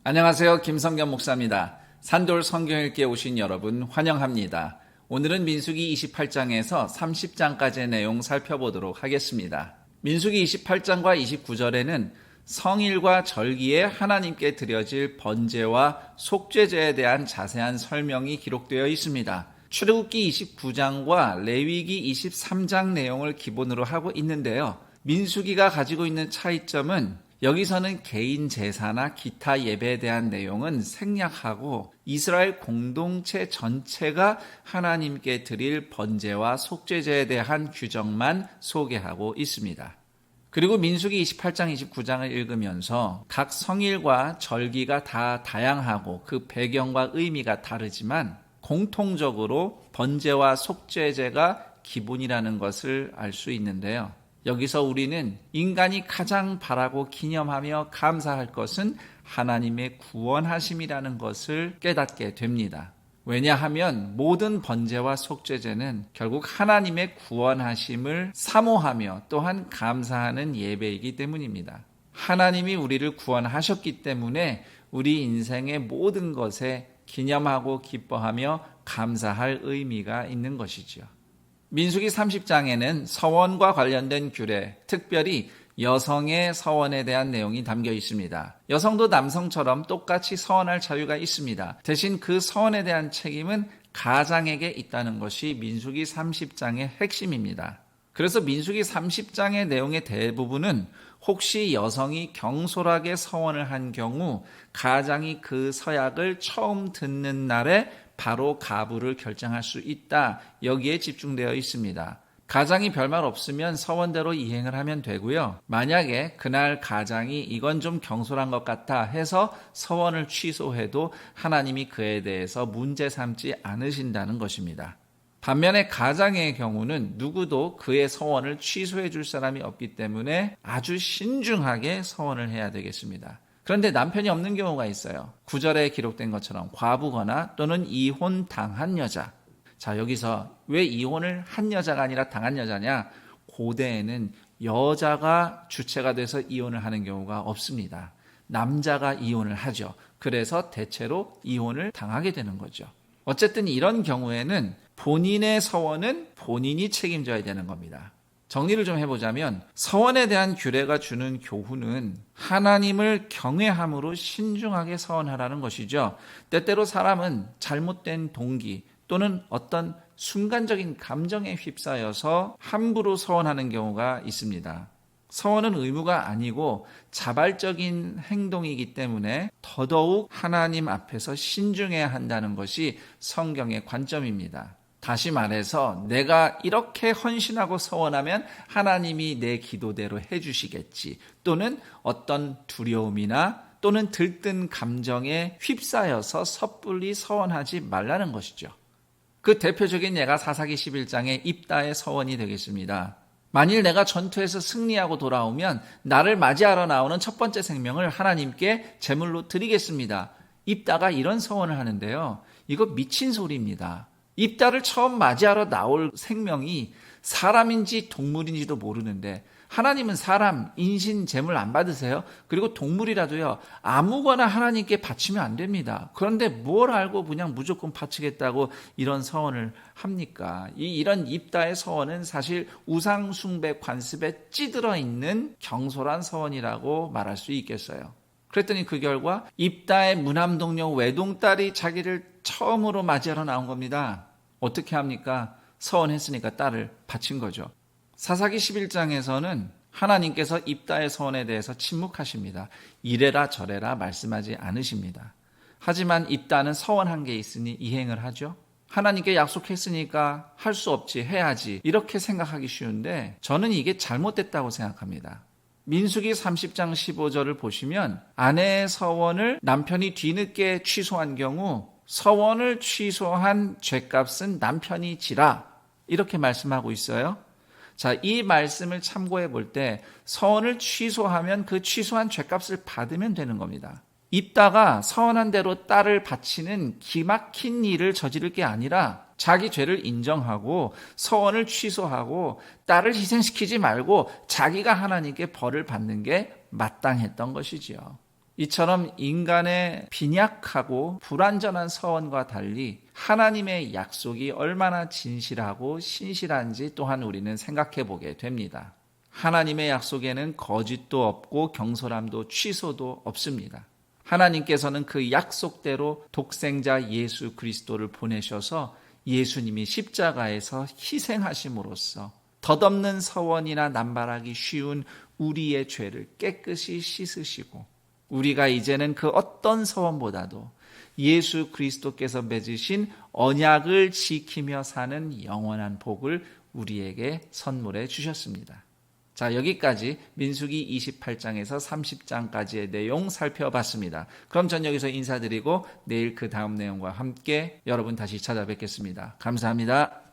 안녕하세요. 김성겸 목사입니다. 산돌 성경 읽기에 오신 여러분 환영합니다. 오늘은 민수기 28장에서 30장까지의 내용 살펴보도록 하겠습니다. 민수기 28장과 29절에는 성일과 절기에 하나님께 드려질 번제와 속죄제에 대한 자세한 설명이 기록되어 있습니다. 출애굽기 29장과 레위기 23장 내용을 기본으로 하고 있는데요. 민수기가 가지고 있는 차이점은 여기서는 개인 제사나 기타 예배에 대한 내용은 생략하고 이스라엘 공동체 전체가 하나님께 드릴 번제와 속죄제에 대한 규정만 소개하고 있습니다. 그리고 민수기 28장, 29장을 읽으면서 각 성일과 절기가 다 다양하고 그 배경과 의미가 다르지만 공통적으로 번제와 속죄제가 기본이라는 것을 알 수 있는데요. 여기서 우리는 인간이 가장 바라고 기념하며 감사할 것은 하나님의 구원하심이라는 것을 깨닫게 됩니다. 왜냐하면 모든 번제와 속죄제는 결국 하나님의 구원하심을 사모하며 또한 감사하는 예배이기 때문입니다. 하나님이 우리를 구원하셨기 때문에 우리 인생의 모든 것에 기념하고 기뻐하며 감사할 의미가 있는 것이죠. 민수기 30장에는 서원과 관련된 규례, 특별히 여성의 서원에 대한 내용이 담겨 있습니다. 여성도 남성처럼 똑같이 서원할 자유가 있습니다. 대신 그 서원에 대한 책임은 가장에게 있다는 것이 민수기 30장의 핵심입니다. 그래서 민수기 30장의 내용의 대부분은 혹시 여성이 경솔하게 서원을 한 경우 가장이 그 서약을 처음 듣는 날에 바로 가부를 결정할 수 있다. 여기에 집중되어 있습니다. 가장이 별말 없으면 서원대로 이행을 하면 되고요. 만약에 그날 가장이 이건 좀 경솔한 것 같아 해서 서원을 취소해도 하나님이 그에 대해서 문제 삼지 않으신다는 것입니다. 반면에 가장의 경우는 누구도 그의 서원을 취소해 줄 사람이 없기 때문에 아주 신중하게 서원을 해야 되겠습니다. 그런데 남편이 없는 경우가 있어요. 9절에 기록된 것처럼 과부거나 또는 이혼 당한 여자. 자, 여기서 왜 이혼을 한 여자가 아니라 당한 여자냐? 고대에는 여자가 주체가 돼서 이혼을 하는 경우가 없습니다. 남자가 이혼을 하죠. 그래서 대체로 이혼을 당하게 되는 거죠. 어쨌든 이런 경우에는 본인의 서원은 본인이 책임져야 되는 겁니다. 정리를 좀 해보자면 서원에 대한 규례가 주는 교훈은 하나님을 경외함으로 신중하게 서원하라는 것이죠. 때때로 사람은 잘못된 동기 또는 어떤 순간적인 감정에 휩싸여서 함부로 서원하는 경우가 있습니다. 서원은 의무가 아니고 자발적인 행동이기 때문에 더더욱 하나님 앞에서 신중해야 한다는 것이 성경의 관점입니다. 다시 말해서 내가 이렇게 헌신하고 서원하면 하나님이 내 기도대로 해주시겠지, 또는 어떤 두려움이나 또는 들뜬 감정에 휩싸여서 섣불리 서원하지 말라는 것이죠. 그 대표적인 예가 사사기 11장의 입다의 서원이 되겠습니다. 만일 내가 전투에서 승리하고 돌아오면 나를 맞이하러 나오는 첫 번째 생명을 하나님께 제물로 드리겠습니다. 입다가 이런 서원을 하는데요. 이거 미친 소리입니다. 입다를 처음 맞이하러 나올 생명이 사람인지 동물인지도 모르는데 하나님은 사람, 인신, 제물 안 받으세요? 그리고 동물이라도요, 아무거나 하나님께 바치면 안 됩니다. 그런데 뭘 알고 그냥 무조건 바치겠다고 이런 서원을 합니까? 이런 입다의 서원은 사실 우상숭배 관습에 찌들어 있는 경솔한 서원이라고 말할 수 있겠어요. 그랬더니 그 결과 입다의 무남동녀 외동딸이 자기를 처음으로 맞이하러 나온 겁니다. 어떻게 합니까? 서원했으니까 딸을 바친 거죠. 사사기 11장에서는 하나님께서 입다의 서원에 대해서 침묵하십니다. 이래라 저래라 말씀하지 않으십니다. 하지만 입다는 서원한 게 있으니 이행을 하죠. 하나님께 약속했으니까 할 수 없지, 해야지, 이렇게 생각하기 쉬운데 저는 이게 잘못됐다고 생각합니다. 민수기 30장 15절을 보시면 아내의 서원을 남편이 뒤늦게 취소한 경우 서원을 취소한 죗값은 남편이 지라, 이렇게 말씀하고 있어요. 자, 이 말씀을 참고해 볼 때 서원을 취소하면 그 취소한 죗값을 받으면 되는 겁니다. 입다가 서원한 대로 딸을 바치는 기막힌 일을 저지를 게 아니라 자기 죄를 인정하고 서원을 취소하고 딸을 희생시키지 말고 자기가 하나님께 벌을 받는 게 마땅했던 것이지요. 이처럼 인간의 빈약하고 불완전한 서원과 달리 하나님의 약속이 얼마나 진실하고 신실한지 또한 우리는 생각해 보게 됩니다. 하나님의 약속에는 거짓도 없고 경솔함도 취소도 없습니다. 하나님께서는 그 약속대로 독생자 예수 그리스도를 보내셔서 예수님이 십자가에서 희생하심으로써 덧없는 서원이나 남발하기 쉬운 우리의 죄를 깨끗이 씻으시고 우리가 이제는 그 어떤 서원보다도 예수 그리스도께서 맺으신 언약을 지키며 사는 영원한 복을 우리에게 선물해 주셨습니다. 자, 여기까지 민수기 28장에서 30장까지의 내용 살펴봤습니다. 그럼 전 여기서 인사드리고 내일 그 다음 내용과 함께 여러분 다시 찾아뵙겠습니다. 감사합니다.